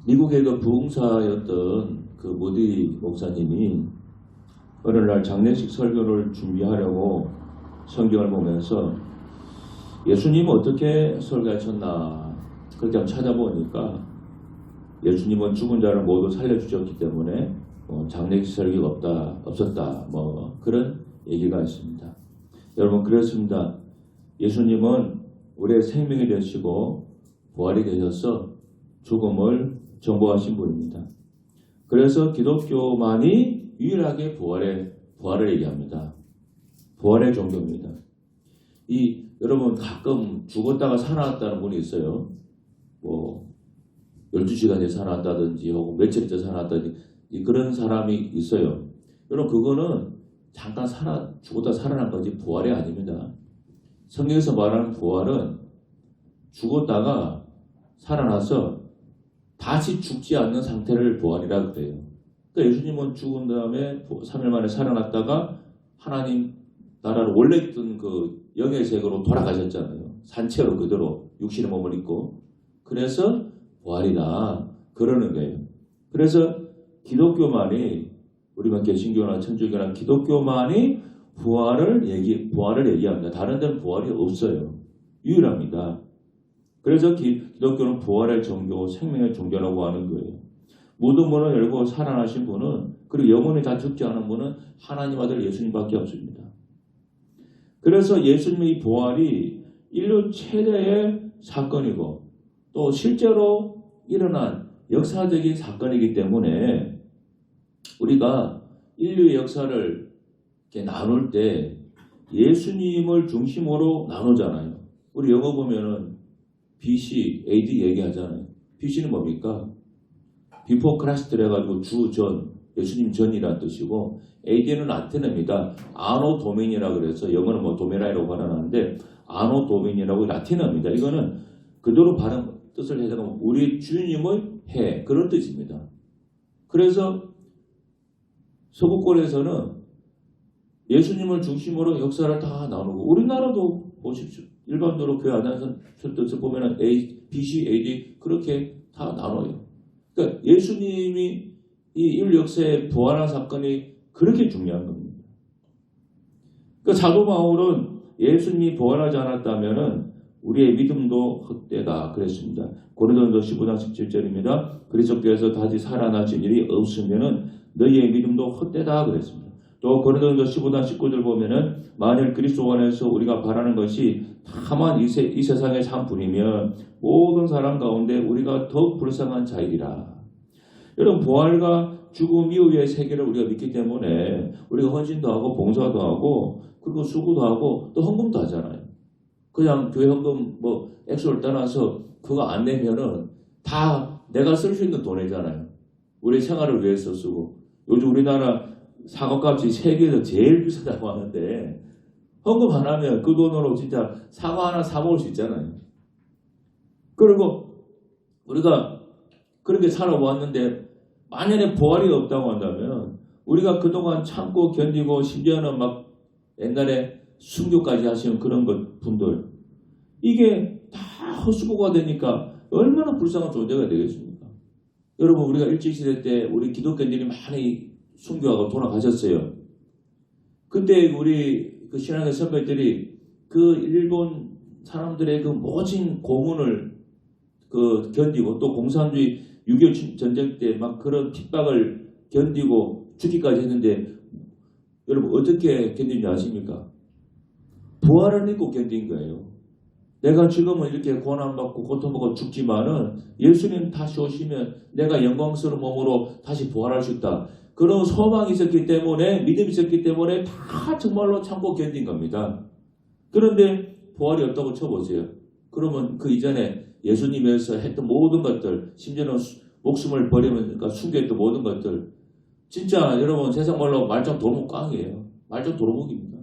미국의 그 부흥사였던 그 모디 목사님이 어느 날 장례식 설교를 준비하려고 성경을 보면서 예수님은 어떻게 설교하셨나 그렇게 한번 찾아보니까 예수님은 죽은 자를 모두 살려주셨기 때문에 장례식 설교가 없었다 그런 얘기가 있습니다. 여러분 그렇습니다. 예수님은 우리의 생명이 되시고 부활이 되셔서 죽음을 정복하신 분입니다. 그래서 기독교만이 유일하게 부활을 얘기합니다. 부활의 종교입니다. 여러분 가끔 죽었다가 살아났다는 분이 있어요. 12시간에 살아났다든지 혹은 며칠째 살아났다든지 그런 사람이 있어요. 여러분 그거는 잠깐 죽었다 살아난 거지 부활이 아닙니다. 성경에서 말하는 부활은 죽었다가 살아나서 다시 죽지 않는 상태를 부활이라 그래요. 그러니까 예수님은 죽은 다음에 3일 만에 살아났다가 하나님 나라를 원래 있던 그 영의 세계로 돌아가셨잖아요. 산채로 그대로 육신의 몸을 입고. 그래서 부활이다 그러는 거예요. 그래서 기독교만이 우리가 개신교나 천주교나 기독교만이 부활을 얘기합니다. 다른 데는 부활이 없어요. 유일합니다. 그래서 기독교는 부활의 종교, 생명의 종교라고 하는 거예요. 모든 문을 열고 살아나신 분은 그리고 영원히 다 죽지 않은 분은 하나님 아들 예수님밖에 없습니다. 그래서 예수님의 부활이 인류 최대의 사건이고 또 실제로 일어난 역사적인 사건이기 때문에 우리가 인류의 역사를 이렇게 나눌 때 예수님을 중심으로 나누잖아요. 우리 영어 보면은 BC, AD 얘기하잖아요. BC는 뭡니까? Before Christ를 해가지고 전, 예수님 전이라는 뜻이고 AD는 아테네입니다. 아노 도민이라고 그래서 영어는 도메라이라고 발음하는데 아노 도민이라고 라틴어입니다. 이거는 그대로 발음 뜻을 해석하면 우리 주님의 해 그런 뜻입니다. 그래서 서구권에서는 예수님을 중심으로 역사를 다 나누고 우리나라도 보십시오. 일반적으로 교회 안에서 뜻을 보면 BC, AD 그렇게 다 나눠요. 그러니까 예수님이 이 인류 역사에 부활한 사건이 그렇게 중요한 겁니다. 그러니까 사도 바울은 예수님이 부활하지 않았다면은 우리의 믿음도 헛되다 그랬습니다. 고린도전서 15장 17절입니다. 그리스도께서 다시 살아나신 일이 없으면은 너희의 믿음도 헛되다 그랬습니다. 또 고린도전서 15장 19절 보면은 만일 그리스도 안에서 우리가 바라는 것이 다만 이 세상의 상품이면 모든 사람 가운데 우리가 더욱 불쌍한 자이리라. 여러분 부활과 죽음 이후의 세계를 우리가 믿기 때문에 우리가 헌신도 하고 봉사도 하고 그리고 수고도 하고 또 헌금도 하잖아요. 그냥 교회 헌금 액수를 떠나서 그거 안 내면은 다 내가 쓸 수 있는 돈이잖아요. 우리 생활을 위해서 쓰고 요즘 우리나라 사과값이 세계에서 제일 비싸다고 하는데 헌금 안 하면 그 돈으로 진짜 사과 하나 사 먹을 수 있잖아요. 그리고 우리가 그렇게 살아왔는데 만약에 부활이 없다고 한다면 우리가 그동안 참고 견디고 심지어는 막 옛날에 순교까지 하시는 그런 분들 이게 다 헛수고가 되니까 얼마나 불쌍한 존재가 되겠습니까? 여러분 우리가 일제시대 때 우리 기독교인들이 많이 순교하고 돌아가셨어요. 그때 우리 그 신앙의 선배들이 그 일본 사람들의 그 모진 고문을 견디고 또 공산주의 6.25 전쟁 때 막 그런 핍박을 견디고 죽기까지 했는데 여러분 어떻게 견딘지 아십니까? 부활을 믿고 견딘 거예요. 내가 지금은 이렇게 고난받고 고통받고 죽지만은 예수님 다시 오시면 내가 영광스러운 몸으로 다시 부활할 수 있다. 그런 소망이 있었기 때문에 믿음이 있었기 때문에 다 정말로 참고 견딘 겁니다. 그런데 부활이 없다고 쳐보세요. 그러면 그 이전에 예수님에서 했던 모든 것들 심지어는 목숨을 버리면서 순교했던 모든 것들 진짜 여러분 세상 말로 말짱 도루묵꽝이에요. 말짱 도루묵입니다.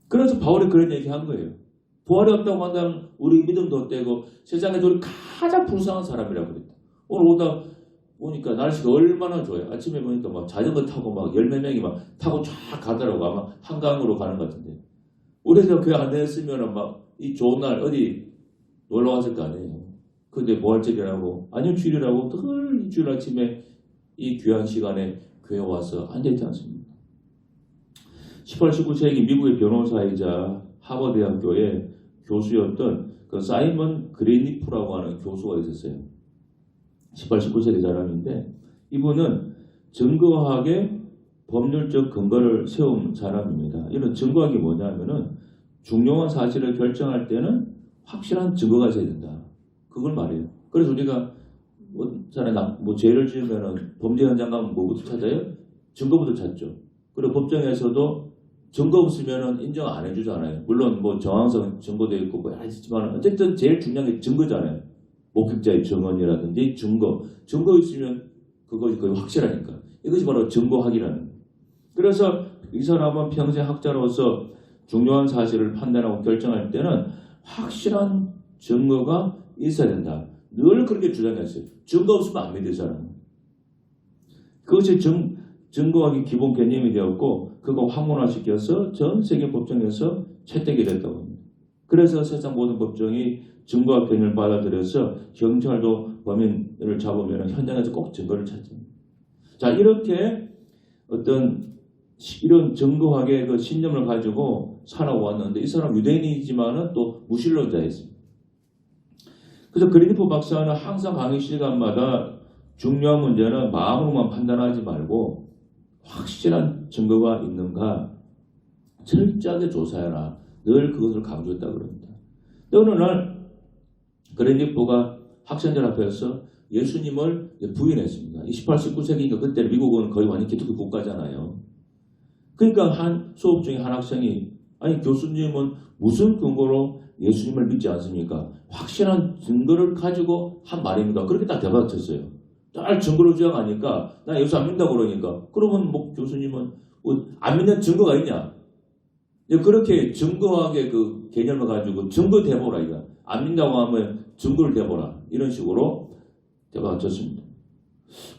그래서 바울이 그런 얘기한 거예요. 부활이 없다고 한다면 우리 믿음도 헛되고 세상에서 우리 가장 불쌍한 사람이라고 그랬다. 오늘 오다 보니까 날씨가 얼마나 좋아요. 아침에 보니까 막 자전거 타고 막 10몇 명이 막 타고 쫙 가더라고. 아마 한강으로 가는 것 같은데. 우리가 교회 안 다녔으면 막 이 좋은 날 어디 놀러 갔을 거 아니에요. 근데 부활절이라고 아니면 주일이라고 늘 일주일 아침에 이 귀한 시간에 교회 와서 앉아있지 않습니다. 18, 19세기 미국의 변호사이자 하버드대학교의 교수였던 그 사이먼 그레니프라고 하는 교수가 있었어요. 18, 19세기 사람인데 이분은 증거학의 법률적 근거를 세운 사람입니다. 이런 증거학이 뭐냐면은 중요한 사실을 결정할 때는 확실한 증거가 있어야 된다. 그걸 말해요. 그래서 우리가 죄를 지으면은 범죄 현장 가면 뭐부터 찾아요? 증거부터 찾죠. 그리고 법정에서도 증거 없으면은 인정 안 해주잖아요. 물론 뭐 정황상 증거도 있고 뭐 있지만 어쨌든 제일 중요한 게 증거잖아요. 목격자의 증언이라든지 증거 있으면 그것이 거의 확실하니까. 이것이 바로 증거학이라는 거예요. 그래서 이 사람은 평생 학자로서 중요한 사실을 판단하고 결정할 때는 확실한 증거가 있어야 된다. 늘 그렇게 주장했어요. 증거 없으면 안 믿을 사람은. 그것이 증거학의 기본 개념이 되었고 그거 학문화시켜서 전 세계 법정에서 채택이 됐다고 합니다. 그래서 세상 모든 법정이 증거학 개념을 받아들여서 경찰도 범인을 잡으면 현장에서 꼭 증거를 찾죠. 자, 이렇게 이런 증거학의 그 신념을 가지고 살아왔는데 이 사람 유대인이지만은 또 무신론자였습니다. 그래서 그리니프 박사는 항상 강의 시간마다 중요한 문제는 마음으로만 판단하지 말고 확실한 증거가 있는가 철저하게 조사해라. 늘 그것을 강조했다고 그럽니다. 어느 날 그리니프가 학생들 앞에서 예수님을 부인했습니다. 18, 19세기니까 그때 미국은 거의 완전 기독교 국가잖아요. 그러니까 수업 중에 한 학생이 아니 교수님은 무슨 근거로 예수님을 믿지 않습니까? 확실한 증거를 가지고 한 말입니다. 그렇게 딱 대답했어요. 딱 증거를 주장하니까 나 예수 안 믿는다고 그러니까 그러면 뭐 교수님은 안 믿는 증거가 있냐? 그렇게 증거학의 그 개념을 가지고 증거 대보라 이거. 안 믿는다고 하면 증거를 대보라. 이런 식으로 대답했습니다.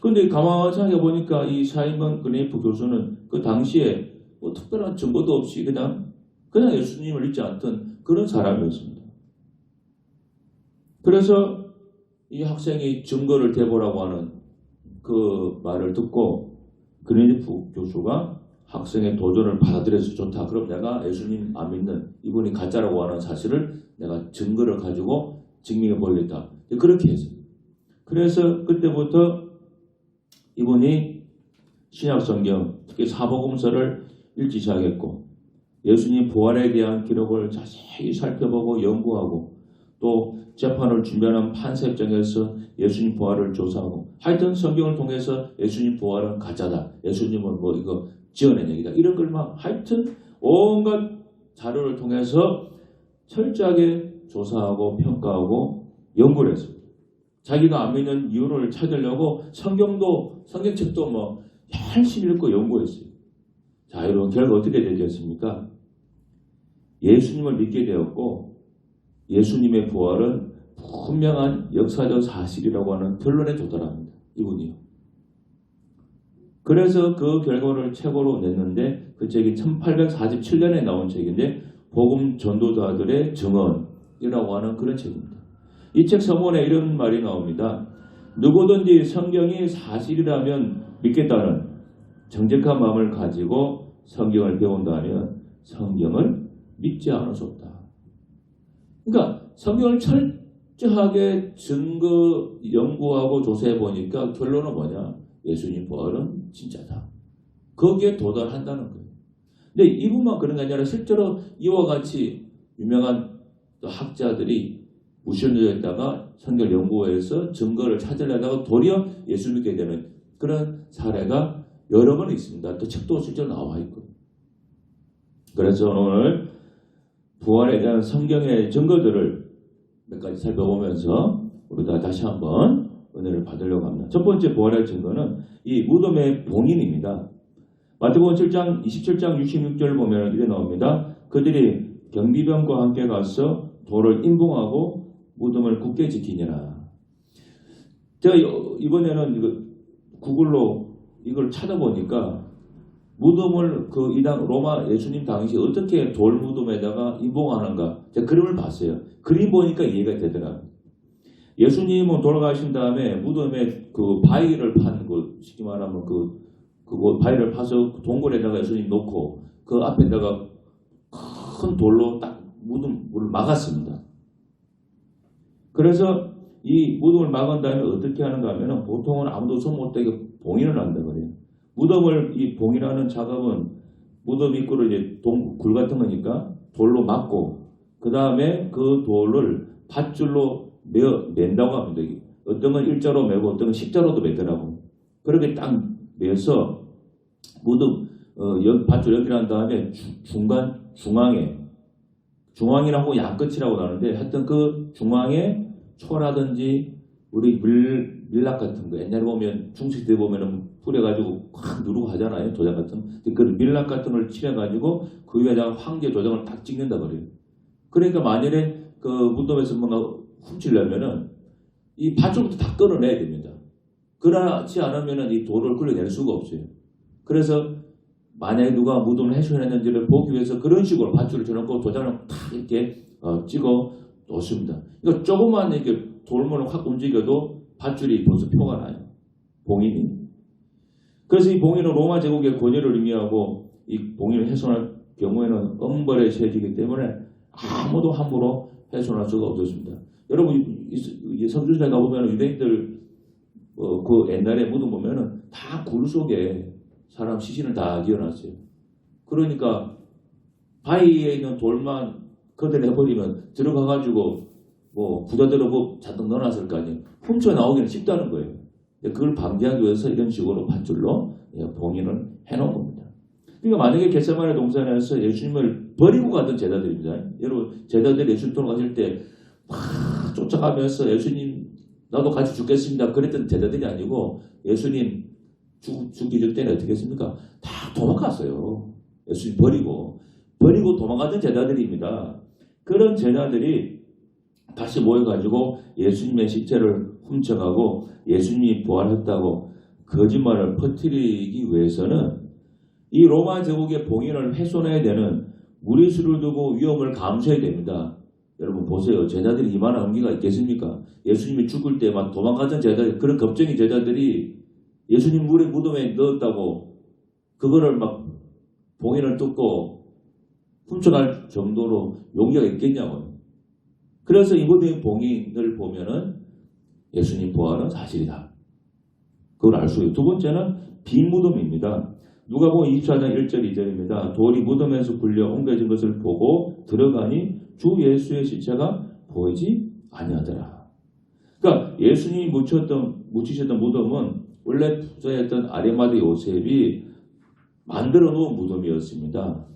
그런데 가만히 생각해 보니까 이 사이먼 그레이프 교수는 그 당시에 뭐 특별한 증거도 없이 그냥 예수님을 믿지 않던 그런 사람이었습니다. 그래서 이 학생이 증거를 대보라고 하는 그 말을 듣고 그레이프 교수가 학생의 도전을 받아들여서 좋다. 그럼 내가 예수님 안 믿는 이분이 가짜라고 하는 사실을 내가 증거를 가지고 증명해 보이겠다. 그렇게 했어요. 그래서 그때부터 이분이 신약성경, 특히 사복음서를 읽기 시작했고 예수님 부활에 대한 기록을 자세히 살펴보고 연구하고 또 재판을 준비하는 판사 입장에서 예수님 부활을 조사하고 하여튼 성경을 통해서 예수님 부활은 가짜다. 예수님은 뭐 이거 지어낸 얘기다. 이런 걸 막 하여튼 온갖 자료를 통해서 철저하게 조사하고 평가하고 연구를 했습니다. 자기가 안 믿는 이유를 찾으려고 성경책도 뭐 열심히 읽고 연구했어요. 자, 여러분 결과 어떻게 되겠습니까? 예수님을 믿게 되었고 예수님의 부활은 분명한 역사적 사실이라고 하는 결론에 도달합니다. 이분이요. 그래서 그 결과를 책으로 냈는데 그 책이 1847년에 나온 책인데 복음 전도자들의 증언이라고 하는 그런 책입니다. 이 책 서문에 이런 말이 나옵니다. 누구든지 성경이 사실이라면 믿겠다는 정직한 마음을 가지고 성경을 배운다면 성경을 믿지 않을 수 없다. 그러니까 성경을 철저하게 증거 연구하고 조사해 보니까 결론은 뭐냐? 예수님 부활은 진짜다. 거기에 도달한다는 거예요. 근데 이분만 그런 게 아니라 실제로 이와 같이 유명한 학자들이 무신론자였다가 성경 연구에서 증거를 찾으려다가 도리어 예수 믿게 되는 그런 사례가 여러 번 있습니다. 또 책도 실제로 나와 있고. 그래서 오늘 부활에 대한 성경의 증거들을 몇 가지 살펴보면서 우리가 다시 한번 은혜를 받으려고 합니다. 첫 번째 부활의 증거는 이 무덤의 봉인입니다. 마태복음 7장 27장 66절 보면 이렇게 나옵니다. 그들이 경비병과 함께 가서 돌을 임봉하고 무덤을 굳게 지키니라. 제가 이번에는 구글로 이걸 찾아보니까 무덤을 로마 예수님 당시 어떻게 돌 무덤에다가 임봉하는가 제가 그림을 봤어요. 그림 보니까 이해가 되더라고요. 예수님은 돌아가신 다음에 무덤에 그 바위를 판 거, 쉽게 말하면 그 바위를 파서 동굴에다가 예수님 놓고 그 앞에다가 큰 돌로 딱 무덤을 막았습니다. 그래서 이 무덤을 막은 다음에 어떻게 하는가 하면 보통은 아무도 손 못 대게 봉인을 한다 그래요. 무덤을 이 봉인하는 작업은 무덤 입구를 이제 굴 같은 거니까 돌로 막고 그 다음에 그 돌을 밧줄로 맨다고 합니다. 어떤 건 일자로 매고 어떤 건 십자로도 매더라고. 그렇게 딱 매서 무덤 밧줄 연결 한 다음에 중앙이라고 양끝이라고 나오는데 하여튼 그 중앙에 초라든지 우리 밀랍 같은 거 옛날에 보면 중식때 보면은 뿌려가지고 확 누르고 하잖아요. 도장 같은 그 밀랍 같은 걸 칠해가지고 그 위에다가 황제 도장을 딱 찍는다 그래요. 그러니까 만일에 그 무덤에서 뭔가 훔치려면은 이 밧줄부터 다 끊어내야 됩니다. 그렇지 않으면은 이 돌을 끌어낼 수가 없어요. 그래서 만약에 누가 무덤을 훼손했는지를 보기 위해서 그런 식으로 밧줄을 쳐놓고 도장을 탁 이렇게 찍어 놓습니다. 그러니까 조금만 이렇게 돌문을 확 움직여도 밧줄이 벌써 표가 나요. 봉인이. 그래서 이 봉인은 로마 제국의 권위를 의미하고 이 봉인을 훼손할 경우에는 엄벌에 처해지기 때문에 아무도 함부로 훼손할 수가 없었습니다. 여러분 성주시대 가보면 유대인들 그 옛날에 무덤 보면은 다 굴 속에 사람 시신을 다 지어놨어요. 그러니까 바위에 있는 돌만 걷어내버리면 들어가가지고 뭐 부자들은 뭐 잔뜩 넣어놨을 거 아니에요. 훔쳐 나오기는 쉽다는 거예요. 그걸 방지하기 위해서 이런 식으로 밧줄로 봉인을 해놓은 겁니다. 그러니까 만약에 겟세마네 동산에서 예수님을 버리고 가던 제자들입니다. 여러분 제자들이 예수님 돌아가실 때 막 쫓아가면서 예수님 나도 같이 죽겠습니다. 그랬던 제자들이 아니고 예수님 죽기 전때는 어떻게 했습니까? 다 도망갔어요. 예수님 버리고 도망가던 제자들입니다. 그런 제자들이 다시 모여가지고 예수님의 시체를 훔쳐가고 예수님이 부활했다고 거짓말을 퍼뜨리기 위해서는 이 로마 제국의 봉인을 훼손해야 되는 무리수를 두고 위험을 감수해야 됩니다. 여러분 보세요. 제자들이 이만한 용기가 있겠습니까? 예수님이 죽을 때 막 도망가던 제자들, 그런 겁쟁이 제자들이 예수님 무덤에 넣었다고 그거를 막 봉인을 뚫고 훔쳐갈 정도로 용기가 있겠냐고요. 그래서 이 무덤의 봉인을 보면은 예수님 부활은 사실이다. 그걸 알 수 있어요. 두 번째는 빈 무덤입니다. 누가복음 24장 1절 2절입니다. 돌이 무덤에서 굴려 옮겨진 것을 보고 들어가니 주 예수의 시체가 보이지 아니하더라. 그러니까 예수님이 묻히셨던 무덤은 원래 부자였던 아리마대 요셉이 만들어 놓은 무덤이었습니다.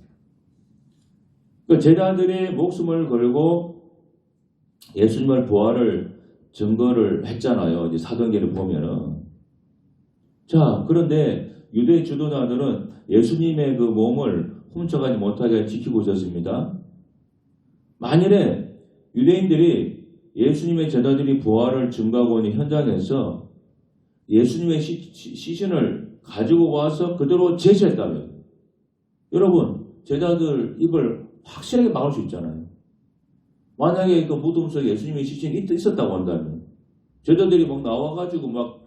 그러니까 제자들의 목숨을 걸고 예수님의 부활을 증거를 했잖아요. 이제 사도행전을 보면은. 자, 그런데 유대 지도자들은 예수님의 그 몸을 훔쳐가지 못하게 지키고 있었습니다. 만일에 유대인들이 예수님의 제자들이 부활을 증거하고 있는 현장에서 예수님의 시신을 가지고 와서 그대로 제시했다면 여러분 제자들 입을 확실하게 막을 수 있잖아요. 만약에 그 무덤 속에 예수님의 시신이 있었다고 한다면 제자들이 막 나와가지고 막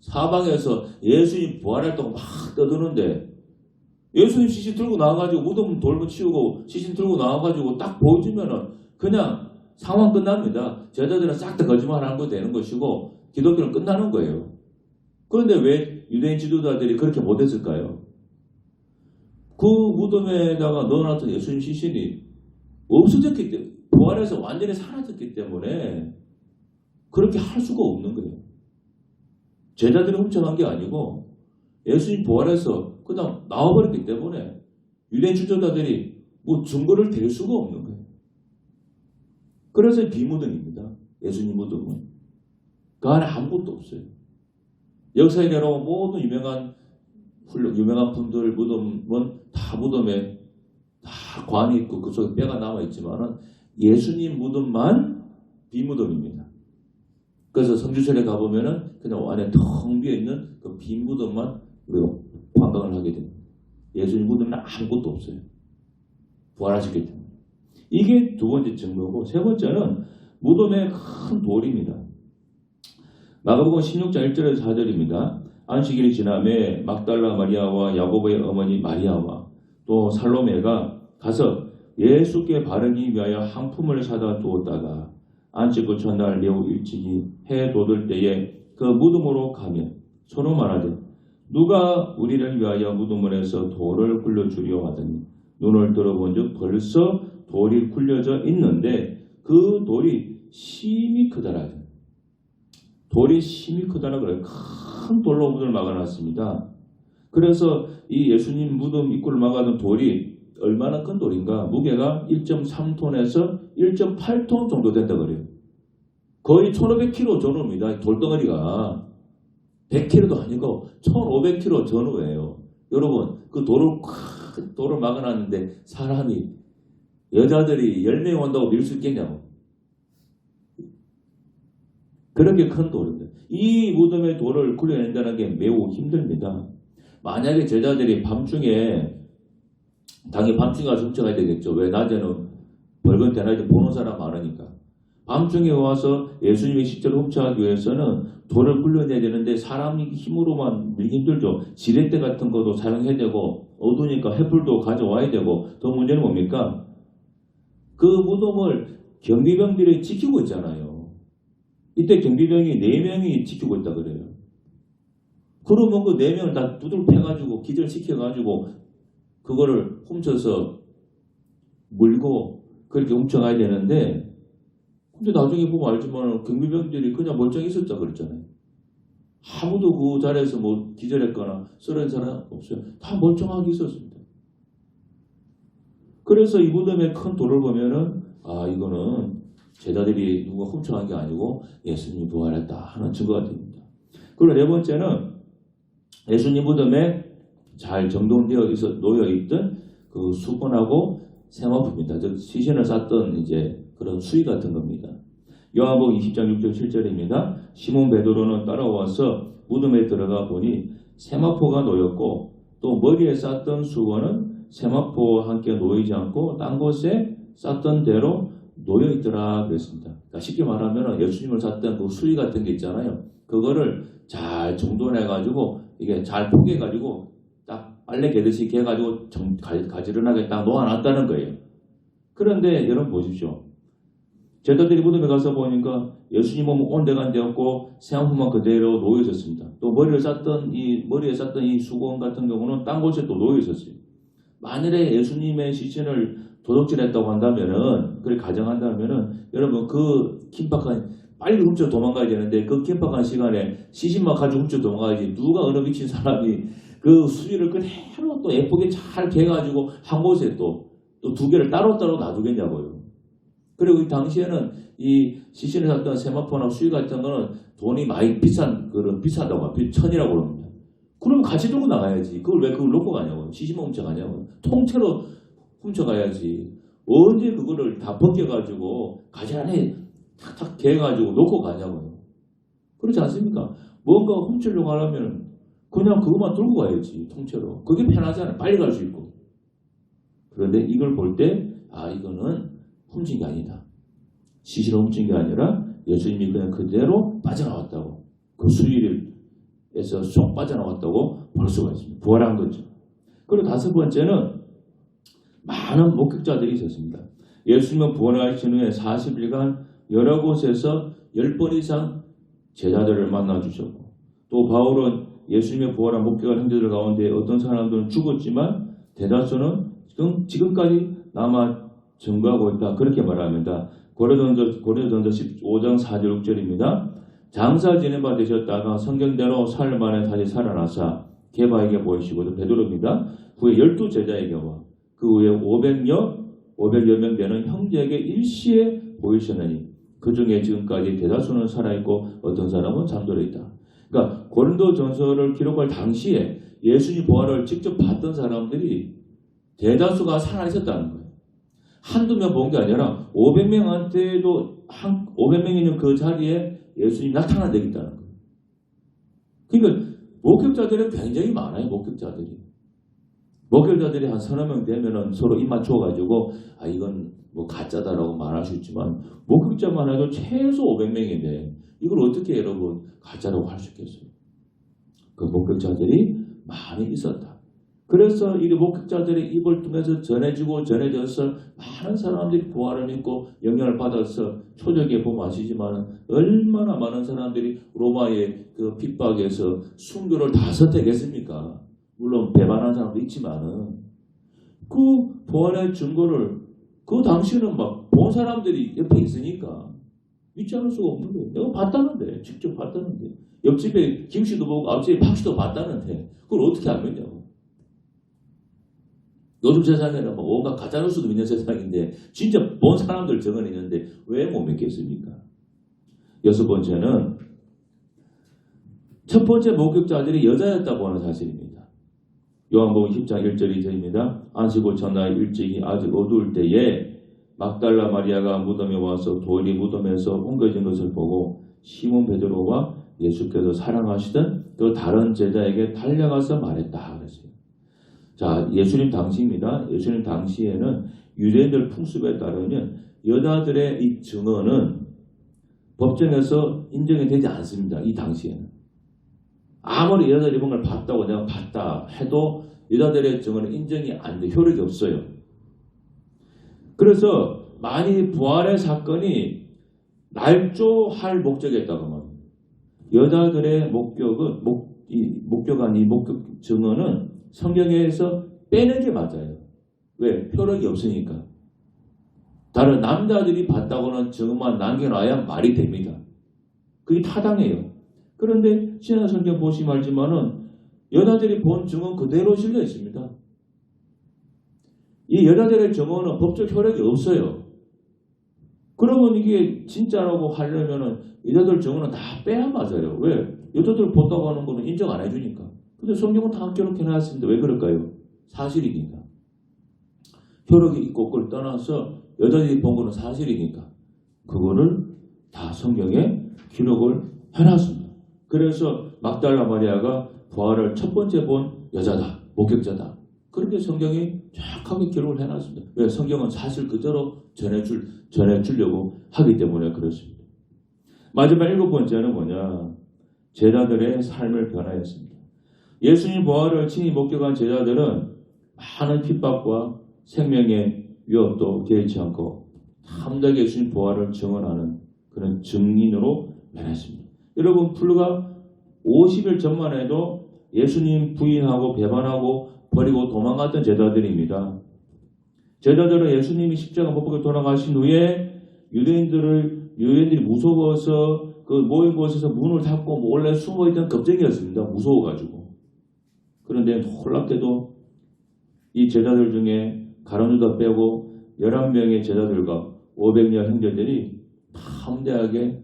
사방에서 예수님 부활했다고 막 떠드는데 예수님 시신 들고 나와가지고 무덤 돌문 치우고 시신 들고 나와가지고 딱 보여주면은 그냥 상황 끝납니다. 제자들은 싹 다 거짓말하는 거 되는 것이고 기독교는 끝나는 거예요. 그런데 왜 유대인 지도자들이 그렇게 못했을까요? 그 무덤에다가 넣어놨던 예수님 시신이 없어졌기 때문에 부활해서 완전히 사라졌기 때문에 그렇게 할 수가 없는 거예요. 제자들이 훔쳐간 게 아니고 예수님 부활해서 그냥 나와버렸기 때문에 유대인 지도자들이 뭐 증거를 댈 수가 없는 거예요. 그래서 비무덤입니다. 예수님 무덤은. 그 안에 아무것도 없어요. 역사에 내려온 모든 유명한 분들 무덤은 다 무덤에 다 관이 있고 그 속에 뼈가 남아있지만은 예수님 무덤만 비무덤입니다. 그래서 성주설에 가보면은 그냥 안에 텅 비어있는 그 빈 무덤만 우리가 관광을 하게 됩니다. 예수님 무덤은 아무것도 없어요. 부활하셨기 때문에. 이게 두 번째 증거고 세 번째는 무덤의 큰 돌입니다. 마가복음 16장 1절에서 4절입니다. 안식일이 지남에 막달라 마리아와 야고보의 어머니 마리아와 또 살로메가 가서 예수께 바르기 위하여 항품을 사다 두었다가 안식구 첫날 매우 일찍이 해 돋을 때에 그 무덤으로 가며 서로 말하되 누가 우리를 위하여 무덤문에서 돌을 굴려주려 하더니 눈을 들어본즉 벌써 돌이 굴려져 있는데 그 돌이 심히 크더라. 돌이 심히 크다라 그래요. 큰 돌로 문을 막아놨습니다. 그래서 이 예수님 무덤 입구를 막아둔 돌이 얼마나 큰 돌인가? 무게가 1.3톤에서 1.8톤 정도 된다 그래요. 거의 1500kg 전후입니다. 돌덩어리가 100kg도 아니고 1500kg 전후예요. 여러분 그 돌을 막아놨는데 사람이 여자들이 10명 온다고 밀 수 있겠냐고. 그렇게 큰 돌입니다. 이 무덤의 돌을 굴려낸다는 게 매우 힘듭니다. 만약에 제자들이 밤중에 당연히 밤중에 가서 훔쳐가야 되겠죠. 왜? 낮에는 벌건 대낮에 보는 사람 많으니까. 밤중에 와서 예수님의 십자를 훔쳐가기 위해서는 돌을 굴려내야 되는데 사람이 힘으로만 밀기 힘들죠. 지렛대 같은 것도 사용해야 되고 어두우니까 횃불도 가져와야 되고 더 문제는 뭡니까? 그 무덤을 경비병들이 지키고 있잖아요. 이때 경비병이 4명이 지키고 있다 그래요. 그러면 그 4명을 다 두들 패가지고 기절시켜가지고 그거를 훔쳐서 물고 그렇게 훔쳐가야 되는데 근데 나중에 보면 알지만 경비병들이 그냥 멀쩡히 있었다 그랬잖아요. 아무도 그 자리에서 뭐 기절했거나 쓰러진 사람 없어요. 다 멀쩡하게 있었습니다. 그래서 이 무덤의 큰 돌을 보면은 이거는 제자들이 누가 훔쳐간 게 아니고 예수님이 부활했다 하는 증거가 됩니다. 그리고 네 번째는 예수님 무덤에 잘 정돈되어 놓여있던 그 수건하고 세마포입니다. 즉 시신을 쌌던 이제 그런 수의 같은 겁니다. 요한복음 20장 6절 7절입니다. 시몬 베드로는 따라와서 무덤에 들어가 보니 세마포가 놓였고 또 머리에 쌌던 수건은 세마포와 함께 놓이지 않고 딴 곳에 쌌던 대로 놓여있더라 그랬습니다. 그러니까 쉽게 말하면 예수님을 쌌던 그 수의 같은 게 있잖아요. 그거를 잘 정돈해가지고 이게 잘 포개가지고 딱 빨래 개듯이 개가지고 가지런하게 딱 놓아놨다는 거예요. 그런데 여러분 보십시오. 제자들이 무덤에 가서 보니까 예수님 몸은 온데간데 없고 세마포만 그대로 놓여 있었습니다. 또 머리에 쌌던 이 수건 같은 경우는 딴 곳에 또 놓여 있었어요. 만일에 예수님의 시신을 도둑질했다고 한다면은, 그렇게 가정한다면은, 여러분 그 긴박한 빨리 훔쳐 도망가야 되는데 그 긴박한 시간에 시신만 가지고 훔쳐 도망가야지 누가 어느 미친 사람이 그 수위를 그대로 또 예쁘게 잘 개가지고 한 곳에 또 두 개를 따로따로 놔두겠냐고요. 그리고 이 당시에는 이 시신을 샀던 세마포나 수위 같은 거는 돈이 많이 비싸다고 합니다. 천이라고 그럽니다. 그럼 같이 들고 나가야지. 그걸 놓고 가냐고요. 시신만 훔쳐가냐고요. 통째로 훔쳐가야지. 언제 그거를 다 벗겨가지고 가지 안에 탁탁 개가지고 놓고 가냐고요. 그렇지 않습니까? 뭔가 훔치려고 하려면 그냥 그것만 들고 가야지. 통째로. 그게 편하잖아요. 빨리 갈 수 있고. 그런데 이걸 볼 때 이거는 훔친 게 아니다. 시신을 훔친 게 아니라 예수님이 그냥 그대로 빠져나왔다고. 그 수위에서 쏙 빠져나왔다고 볼 수가 있습니다. 부활한 거죠. 그리고 다섯 번째는 많은 목격자들이 있었습니다. 예수님은 부활하신 후에 40일간 여러 곳에서 10번 이상 제자들을 만나주셨고 또 바울은 예수님의 부활한 목격한 형제들 가운데 어떤 사람들은 죽었지만 대다수는 지금까지 남아 증거하고 있다. 그렇게 말합니다. 고린도전서 15장 4절 6절입니다. 장사 지내바 되셨다가 성경대로 사흘 만에 다시 살아나사 게바에게 보이시고 베드로입니다. 후에 12제자에게와 그 후에 500여 명 되는 형제에게 일시에 보이셨느니 그 중에 지금까지 대다수는 살아있고 어떤 사람은 잠들어 있다. 그러니까 고린도전서를 기록할 당시에 예수님 부활을 직접 봤던 사람들이 대다수가 살아있었다는 거예요. 한두 명 본 게 아니라 500명한테도 500명이 있는 그 자리에 예수님이 나타난 적이 있다는 거예요. 그러니까 목격자들은 굉장히 많아요. 목격자들이 한 서너 명 되면은 서로 입 맞춰가지고 이건 뭐 가짜다라고 말할 수 있지만 목격자만 해도 최소 500명인데 이걸 어떻게 여러분 가짜라고 할 수 있겠어요? 그 목격자들이 많이 있었다. 그래서 이 목격자들의 입을 통해서 전해져서 많은 사람들이 부활을 믿고 영향을 받아서 초적에 보면 아시지만 얼마나 많은 사람들이 로마의 그 핍박에서 순교를 다 선택했습니까? 물론 배반하는 사람도 있지만은 그 부활의 증거를 그 당시는 막 본 사람들이 옆에 있으니까 믿지 않을 수가 없는 거예요. 내가 봤다는데, 직접 봤다는데, 옆집에 김씨도 보고 앞집에 박씨도 봤다는데 그걸 어떻게 안 믿냐고. 요즘 세상에는 뭐 온갖 가짜뉴스도 믿는 세상인데 진짜 본 사람들 적어내는데 왜 못 믿겠습니까? 여섯 번째는 첫 번째 목격자들이 여자였다고 하는 사실입니다. 요한복음 10장 1절 2절입니다. 안식일 전날 일찍이 아직 어두울 때에 막달라 마리아가 무덤에 와서 돌이 무덤에서 옮겨진 것을 보고 시몬 베드로와 예수께서 사랑하시던 그 다른 제자에게 달려가서 말했다 그랬어요. 자, 예수님 당시입니다. 예수님 당시에는 유대인들 풍습에 따르면 여자들의 이 증언은 법정에서 인정이 되지 않습니다. 이 당시에는. 아무리 여자들이 뭔가를 봤다고 내가 봤다 해도 여자들의 증언은 인정이 안 돼. 효력이 없어요. 그래서 만일 부활의 사건이 날조할 목적이었다고 합니다. 여자들의 목격 증언은 성경에서 빼는 게 맞아요. 왜? 효력이 없으니까. 다른 남자들이 봤다고는 증언만 남겨놔야 말이 됩니다. 그게 타당해요. 그런데 신약 성경 보시면 알지만은 여자들이 본 증언 그대로 실려 있습니다. 이 여자들의 증언은 법적 효력이 없어요. 그러면 이게 진짜라고 하려면은 여자들 증언은 다 빼야 맞아요. 왜? 여자들 본다고 하는 거는 인정 안 해주니까. 근데 성경은 다 기록해 놨습니다. 왜 그럴까요? 사실이니까. 효력이 있고 그걸 떠나서 여자들이 본 거는 사실이니까. 그거를 다 성경에 기록을 해놨습니다. 그래서 막달라 마리아가 부활을 첫 번째 본 여자다. 목격자다. 그렇게 성경이 정확하게 기록을 해놨습니다. 왜? 성경은 사실 그대로 전해주려고 하기 때문에 그렇습니다. 마지막 일곱 번째는 뭐냐? 제자들의 삶을 변화했습니다. 예수님 부활을 친히 목격한 제자들은 많은 핍박과 생명의 위협도 개의치 않고 함께 예수님 부활을 증언하는 그런 증인으로 변했습니다. 여러분 불과 50일 전만 해도 예수님 부인하고 배반하고 버리고 도망갔던 제자들입니다. 제자들은 예수님이 십자가 못 박혀 돌아가신 후에 유대인들이 무서워서 그 모인 곳에서 문을 닫고 몰래 숨어있던 겁쟁이였습니다. 무서워가지고. 그런데 놀랍게도 이 제자들 중에 가룟유다 빼고 11명의 제자들과 500여 형제들이 담대하게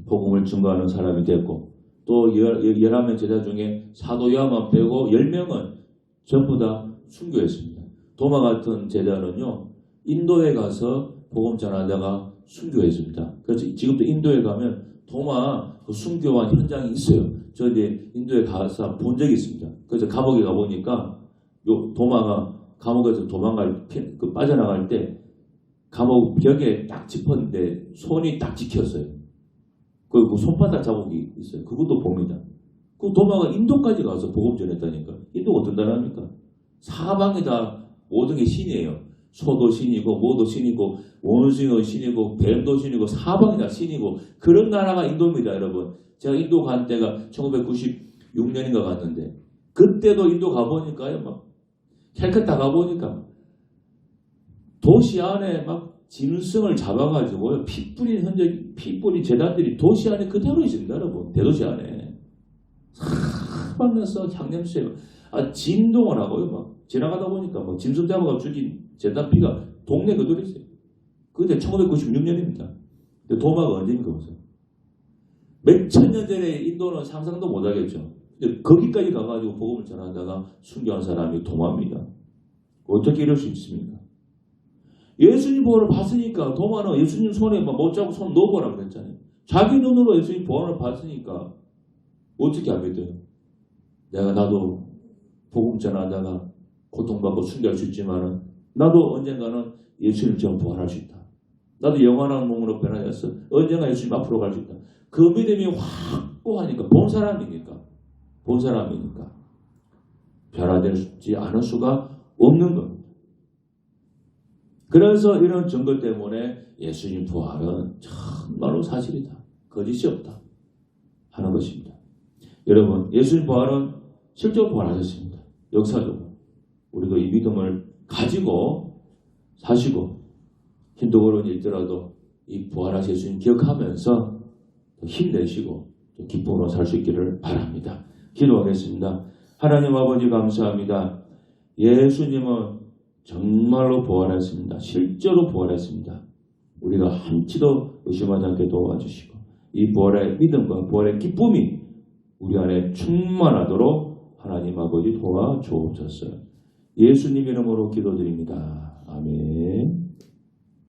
복음을 증거하는 사람이 됐고 또 11명 제자 중에 사도 요한만 빼고 10명은 전부 다 순교했습니다. 도마 같은 제자는요. 인도에 가서 복음 전하다가 순교했습니다. 그래서 지금도 인도에 가면 도마 그 순교한 현장이 있어요. 저 이제 인도에 가서 본 적이 있습니다. 그래서 감옥에 가보니까 요 도마가 감옥에서 빠져나갈 때 감옥 벽에 딱 짚었는데 손이 딱 찍혔어요. 그 손바닥 자국이 있어요. 그것도 봅니다. 그 도마가 인도까지 가서 복음 전했다니까. 인도가 어떤 나라입니까? 사방에 다 모든 게 신이에요. 소도 신이고 뭐도 신이고 원숭이도 신이고 뱀도 신이고 사방이 다 신이고 그런 나라가 인도입니다. 여러분. 제가 인도 간 때가 1996년인가 갔는데 그때도 인도 가보니까요. 막 캘커타 가보니까 도시 안에 막 짐승을 잡아가지고요. 피 뿌린 재단들이 도시 안에 그대로 있습니다. 여러분. 대도시 안에. 사방에서 향냄새 진동을 하고요. 막 지나가다 보니까 뭐 짐승 잡아가 죽인 재단 피가 동네 그대로 있어요. 그때 1996년입니다. 근데 도마가 언제인가 보세요. 몇천 년 전에 인도는 상상도 못하겠죠. 근데 거기까지 가가지고 복음을 전하다가 순교한 사람이 도마입니다. 어떻게 이럴 수 있습니까? 예수님 부활을 봤으니까 도마는 예수님 손에 못 잡고 손 넣어보라고 그랬잖아요. 자기 눈으로 예수님 부활을 봤으니까 어떻게 안 믿어요? 나도 복음 전하다가 고통받고 순교할 수 있지만은 나도 언젠가는 예수님처럼 부활할 수 있다. 나도 영원한 몸으로 변화해서 언젠가 예수님 앞으로 갈 수 있다. 그 믿음이 확고하니까 본 사람이니까 변화되지 않을 수가 없는 겁니다. 그래서 이런 증거 때문에 예수님 부활은 정말로 사실이다. 거짓이 없다. 하는 것입니다. 여러분, 예수님 부활은 실제로 부활하셨습니다. 역사적으로. 우리도 이 믿음을 가지고 사시고 힘들고 일더라도 이 부활하신 예수님 기억하면서 힘내시고 기쁨으로 살 수 있기를 바랍니다. 기도하겠습니다. 하나님 아버지 감사합니다. 예수님은 정말로 부활했습니다. 실제로 부활했습니다. 우리가 한치도 의심하지 않게 도와주시고 이 부활의 믿음과 부활의 기쁨이 우리 안에 충만하도록 하나님 아버지 도와주옵소서. 예수님 이름으로 기도드립니다. 아멘.